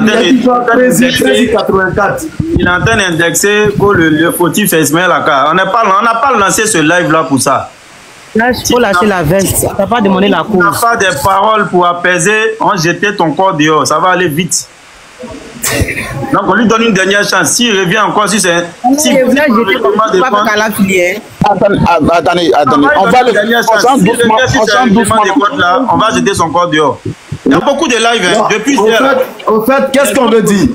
en train d'indexer que le fautif est Ismaël Aka. On n'a pas lancé ce live là pour ça. Là, il faut lâcher la veste. Tu n'as pas demandé la cause. Tu n'as pas des paroles pour apaiser. On jetait ton corps dehors. Ça va aller vite. Donc on lui donne une dernière chance. S'il revient encore, si c'est... Si il revient, je pas la filière. Attendez. On va le doucement. On va jeter son corps dehors. Il y a beaucoup de lives hein, depuis hier. Au fait, qu'est-ce qu'on veut dire?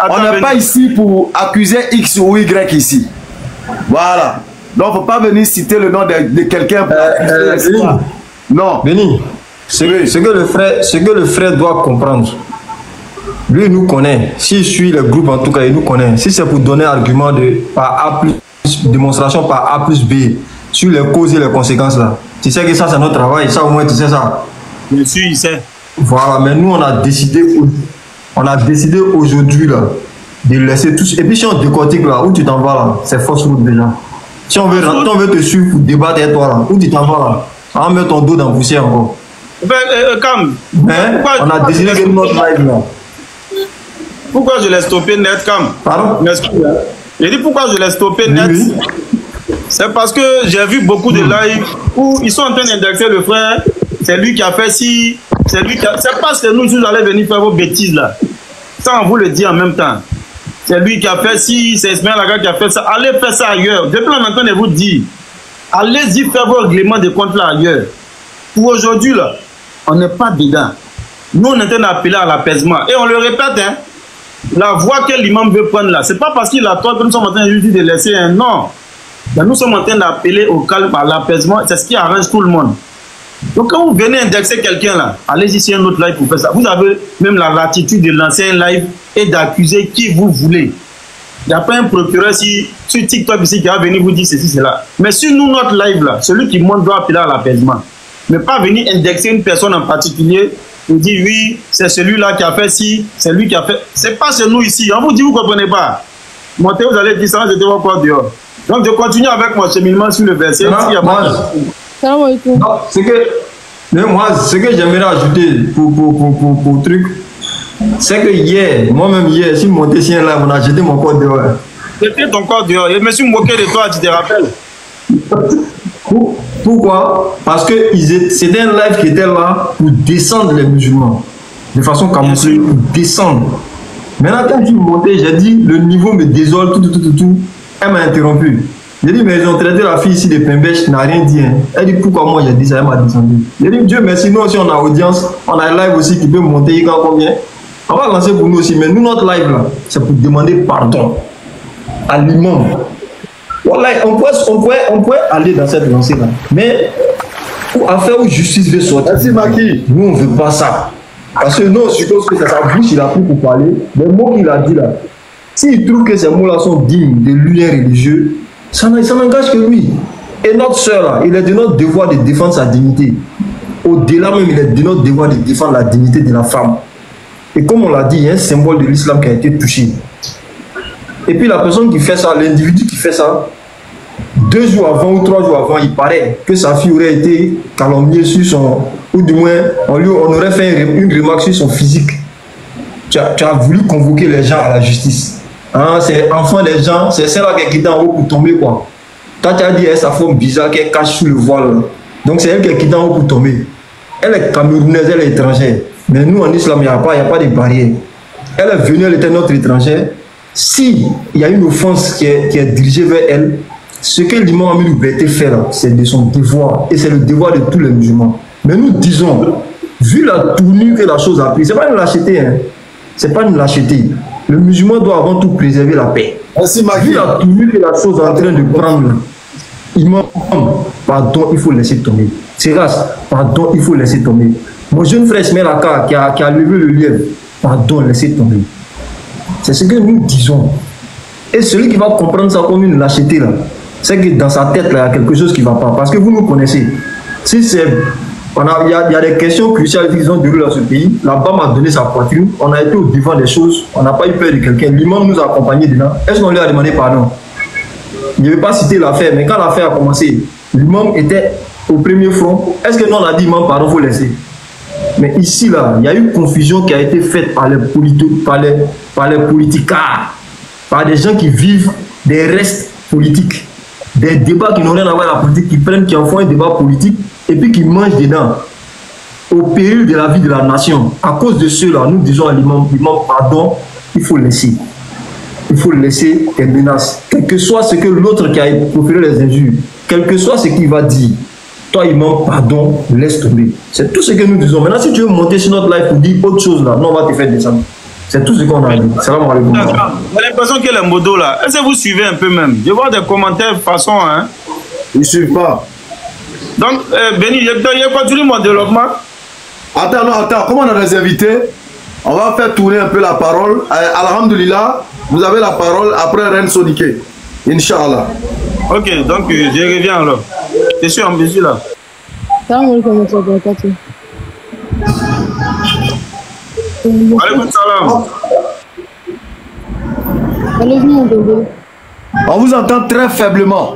On n'est pas ici pour accuser X ou Y ici. Voilà. Donc, il ne faut pas venir citer le nom de quelqu'un pour accuser. Non. Béni, ce que le frère doit comprendre, lui il nous connaît. S'il suit le groupe, en tout cas, il nous connaît. Si c'est pour donner argument par A plus, démonstration par A plus B sur les causes et les conséquences là, tu sais que ça c'est notre travail, ça au moins tu sais ça. Bien sûr, il sait. Voilà, mais nous on a décidé aujourd'hui là de laisser tous. Et puis si on décortique là, où tu t'en vas là, c'est fausse route déjà. Si on veut te suivre pour débattre avec toi là, où tu t'en vas là, on met ton dos dans la poussière encore. Cam, on a décidé que notre live là. Pourquoi je l'ai stoppé net, Cam? Pardon? J'ai dit pourquoi je l'ai stoppé net. Oui. C'est parce que j'ai vu beaucoup de lives où ils sont en train d'indexer le frère. C'est lui qui a fait ci. C'est lui qui a... C'est parce que nous, vous allez venir faire vos bêtises là. Ça, on vous le dit en même temps. C'est lui qui a fait ci. C'est Ismaël Laga qui a fait ça. Allez faire ça ailleurs. Depuis maintenant, je vous dis. Allez-y faire vos règlements de compte là ailleurs. Pour aujourd'hui, là, on n'est pas dedans. Nous, on est en train d'appeler à l'apaisement. Et on le répète, hein. La voie que l'imam veut prendre là, c'est pas parce qu'il a tort que nous sommes en train de laisser un non. Nous sommes en train d'appeler au calme, à l'apaisement. C'est ce qui arrange tout le monde. Donc quand vous venez indexer quelqu'un là, allez-y sur un autre live pour faire ça. Vous avez même la latitude de lancer un live et d'accuser qui vous voulez. Il n'y a pas un procureur sur TikTok ici qui va venir vous dire ceci, cela. Mais sur nous, notre live là, celui qui monte doit appeler à l'apaisement. Mais pas venir indexer une personne en particulier. Vous dites oui, c'est celui-là qui a fait ci, c'est lui qui a fait. C'est pas chez nous ici. On vous dit, vous ne comprenez pas. Montez, vous allez dire ça, je devrais encore dehors. Donc je continue avec mon cheminement sur le verset. Non, c'est que moi, ce que j'aimerais ajouter pour truc, c'est que hier, moi-même hier, si je montais sur un live, on a jeté mon corps dehors. Jeté ton corps dehors. Je me suis moqué de toi, tu te rappelles? Pourquoi? Parce que c'était un live qui était là pour descendre les musulmans de façon camouflée, pour descendre. Maintenant, quand tu montais, j'ai dit le niveau me désole, tout. Elle m'a interrompu. J'ai dit, mais ils ont traité la fille ici de Pembèche, n'a rien dit. Hein. Elle dit, pourquoi moi j'ai dit ça? Elle m'a descendu. J'ai dit, Dieu merci, nous aussi on a audience, on a un live aussi qui peut monter quand combien. On va lancer pour nous aussi, mais nous, notre live là, c'est pour demander pardon à l'imam. Voilà, on pourrait aller dans cette lancée-là. Mais pour affaire où justice veut sortir, nous on ne veut pas ça. Parce que nous on suppose que c'est sa bouche il a pris pour parler. Les mots qu'il a dit là, s'il trouve que ces mots-là sont dignes de lui un religieux, ça n'engage que lui. Et notre soeur là, il est de notre devoir de défendre sa dignité. Au-delà même, il est de notre devoir de défendre la dignité de la femme. Et comme on l'a dit, il y a un symbole de l'islam qui a été touché. Et puis la personne qui fait ça, l'individu qui fait ça, 2 jours avant ou 3 jours avant, il paraît que sa fille aurait été calomniée sur son... Ou du moins, on aurait fait une remarque sur son physique. Tu as voulu convoquer les gens à la justice. Hein, c'est enfant des gens, c'est celle-là qui est quittée en haut pour tomber quoi. Toi tu as dit, sa forme bizarre qu'elle cache sous le voile. Donc c'est elle qui est quittée en haut pour tomber. Elle est camerounaise, elle est étrangère. Mais nous en islam, il n'y a pas de barrière. Elle est venue, elle était notre étrangère. Si il y a une offense qui est dirigée vers elle, ce que l'imam Amidou Berté fait là, c'est de son devoir. Et c'est le devoir de tous les musulmans. Mais nous disons, vu la tournure que la chose a pris, c'est pas une lâcheté, hein. C'est pas une lâcheté. Le musulman doit avant tout préserver la paix. Vu la tournure que la chose est en train de prendre, imam, pardon, il faut laisser tomber. C'est grâce, pardon, il faut laisser tomber. Mon jeune frère Ismaël Laga qui a levé le lièvre, pardon, laissez tomber. C'est ce que nous disons. Et celui qui va comprendre ça comme une lâcheté, là, c'est que dans sa tête, là, il y a quelque chose qui ne va pas. Parce que vous nous connaissez. Si c'est... Il y a des questions cruciales qui ont déroulé dans ce pays. La BAM a donné sa poitrine. On a été au devant des choses. On n'a pas eu peur de quelqu'un. L'imam nous a accompagnés dedans. Est-ce qu'on lui a demandé pardon? Je ne vais pas citer l'affaire, mais quand l'affaire a commencé, l'imam était au premier front. Est-ce que nous on a dit imam pardon, il faut laisser? Mais ici, là, il y a eu confusion qui a été faite par les politicards, par des gens qui vivent des restes politiques, des débats qui n'ont rien à voir avec la politique, qui en font un débat politique et puis qui mangent dedans, au péril de la vie de la nation. À cause de cela, nous disons à l'imam, pardon, il faut laisser. Il faut laisser tes menaces. Quel que soit ce que l'autre qui a proféré les injures, quel que soit ce qu'il va dire, toi, imam, pardon, laisse tomber. C'est tout ce que nous disons. Maintenant, si tu veux monter sur notre live pour dire autre chose là, non, on va te faire descendre. C'est tout ce qu'on a dit. Salam alaikum. J'ai l'impression que les modos là, est-ce que vous suivez un peu même? Je vois des commentaires de façon, hein. Ils ne suivent pas. Donc, Béni, je continue mon développement. Attends, comment on a des invités? On va faire tourner un peu la parole. Alhamdulillah, vous avez la parole après Reine Soniké. Inch'Allah. Ok, donc je reviens alors. Je suis en mesure là. Salam alaikum. Alaikum salam. On vous entend très faiblement.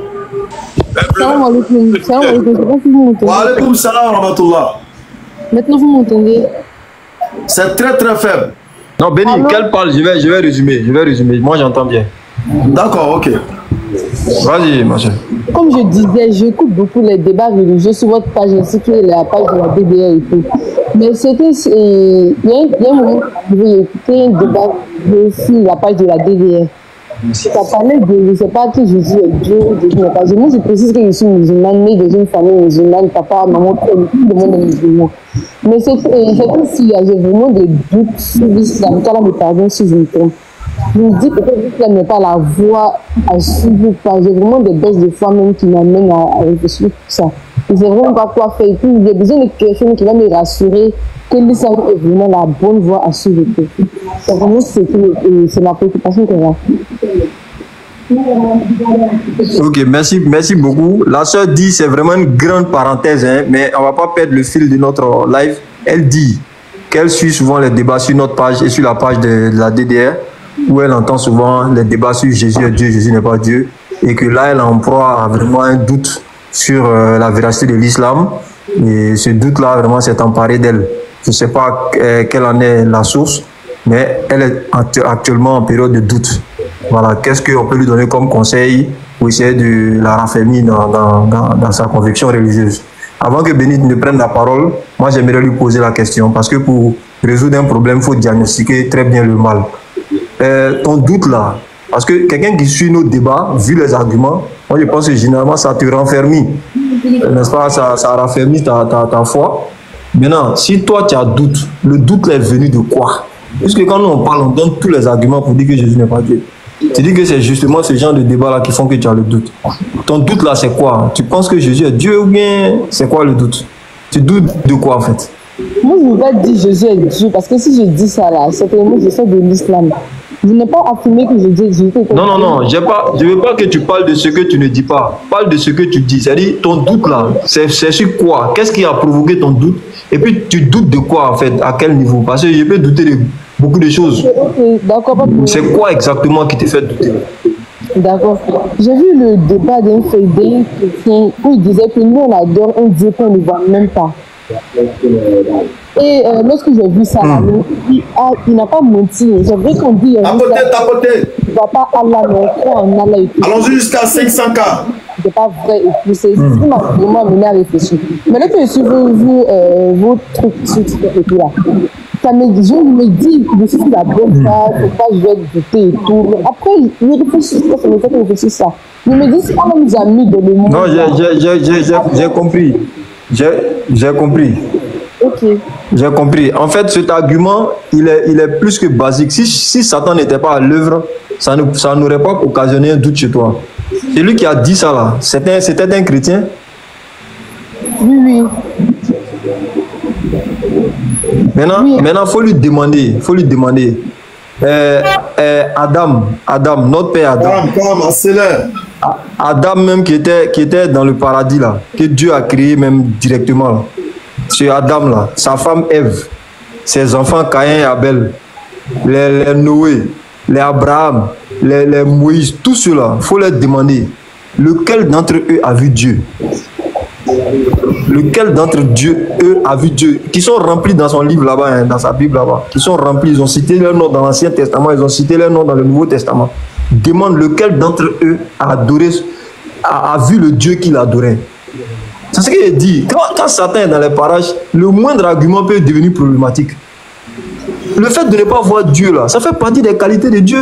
Salam alaikum. Salam alaikum. Je sais pas si vous m'entendez. Wa alaikum salam wa rahmatullah. Maintenant, vous m'entendez? C'est très très faible. Non, Béni, qu'elle parle, je vais résumer. Moi, j'entends bien. D'accord, ok. Vas-y, ma soeur. Comme je disais, j'écoute beaucoup les débats religieux sur votre page, ainsi que la page de la DDR et tout. Mais c'était. Il y a un moment où j'ai écouté un débat sur la page de la DDR. Ça parlait de. Je ne sais pas que Jésus est Dieu, Jésus n'est pas Dieu. Moi, je précise que je suis musulmane, née dans une famille musulmane, papa, maman, tout le monde est musulman. Mais c'est aussi, j'ai vraiment des doutes sur l'islam. Quand on me pardonne si je me trompe. Je me dis peut-être que l'islam n'est pas la voie à suivre. J'ai vraiment des baisses de foi même qui m'amènent à réfléchir sur ça. Je ne sais vraiment pas quoi faire. Il y a besoin de quelqu'un qui va me rassurer que l'islam est vraiment la bonne voie à suivre. C'est vraiment c'est ma préoccupation que j'ai. Ok, merci beaucoup. La soeur dit, c'est vraiment une grande parenthèse, hein, mais on ne va pas perdre le fil de notre live. Elle dit qu'elle suit souvent les débats sur notre page et sur la page de la DDR, où elle entend souvent les débats sur Jésus est Dieu, Jésus n'est pas Dieu, et que là, elle en proie à vraiment un doute sur la véracité de l'islam. Et ce doute-là, vraiment, s'est emparé d'elle. Je ne sais pas quelle en est la source, mais elle est actuellement en période de doute. Voilà, qu'est-ce qu'on peut lui donner comme conseil pour essayer de la raffermir dans sa conviction religieuse? Avant que Bénit ne prenne la parole, moi j'aimerais lui poser la question, parce que pour résoudre un problème, il faut diagnostiquer très bien le mal. Ton doute là, parce que quelqu'un qui suit nos débats, vu les arguments, moi je pense que généralement ça te renfermit, n'est-ce pas? Ça raffermit ta foi. Maintenant, si toi tu as doute, le doute est venu de quoi? Puisque quand nous on parle, on donne tous les arguments pour dire que Jésus n'est pas Dieu. Tu dis que c'est justement ce genre de débat-là qui font que tu as le doute. Ton doute là, c'est quoi? Tu penses que Jésus est Dieu ou bien c'est quoi le doute? Tu doutes de quoi en fait? Moi, je ne veux pas dire Jésus est Dieu, parce que si je dis ça là, c'est que moi je sors de l'islam. Je n'ai pas affirmé que je dis Jésus est Dieu. Non, je ne veux pas que tu parles de ce que tu ne dis pas. Parle de ce que tu dis. C'est-à-dire, ton doute là, c'est sur quoi? Qu'est-ce qui a provoqué ton doute? Et puis, tu doutes de quoi en fait? À quel niveau? Parce que je peux douter de beaucoup de choses. Okay, d'accord. C'est quoi exactement qui te fait douter? D'accord. J'ai vu le débat d'un chrétien où il disait que nous, on adore un Dieu qu'on ne voit même pas. Et lorsque j'ai vu ça, il n'a pas menti. C'est vrai qu'on dit... Tapoter. Il ne voit pas Allah, mais on croit en Allah et tout. Allons-y jusqu'à 500K. C'est pas vrai et tout. C'est ce qui m'a vraiment amené à réfléchir. Mais là que je suis vos trucs sur TikTok et tout là, je me dis, je suis la bonne fois, faut pas je vais douter et tout. Mais après, je réfléchis, ça me fait réfléchir ça. Je me dis, si on nous a mis dans le monde... Non, j'ai compris. J'ai compris. Ok. J'ai compris. En fait, cet argument, il est plus que basique. Si Satan n'était pas à l'œuvre, ça n'aurait pas occasionné un doute chez toi. Celui qui a dit ça là, c'était un chrétien? Oui. Maintenant, faut lui demander. Adam, notre père Adam. Accélère. Adam même qui était dans le paradis là, que Dieu a créé même directement là. C'est Adam là, sa femme Ève, ses enfants Caïn et Abel, les Noé, les Abraham, les Moïse, tous ceux-là, il faut leur demander lequel d'entre eux a vu Dieu. Lequel d'entre eux a vu Dieu, qui sont remplis dans son livre là-bas, hein, dans sa Bible là-bas, qui sont remplis, ils ont cité leur nom dans l'Ancien Testament, ils ont cité leur nom dans le Nouveau Testament. Demande lequel d'entre eux a vu le Dieu qu'il adorait. C'est ce qu'il dit. Quand Satan est dans les parages, le moindre argument peut devenir problématique. le fait de ne pas voir Dieu là, ça fait partie des qualités de Dieu.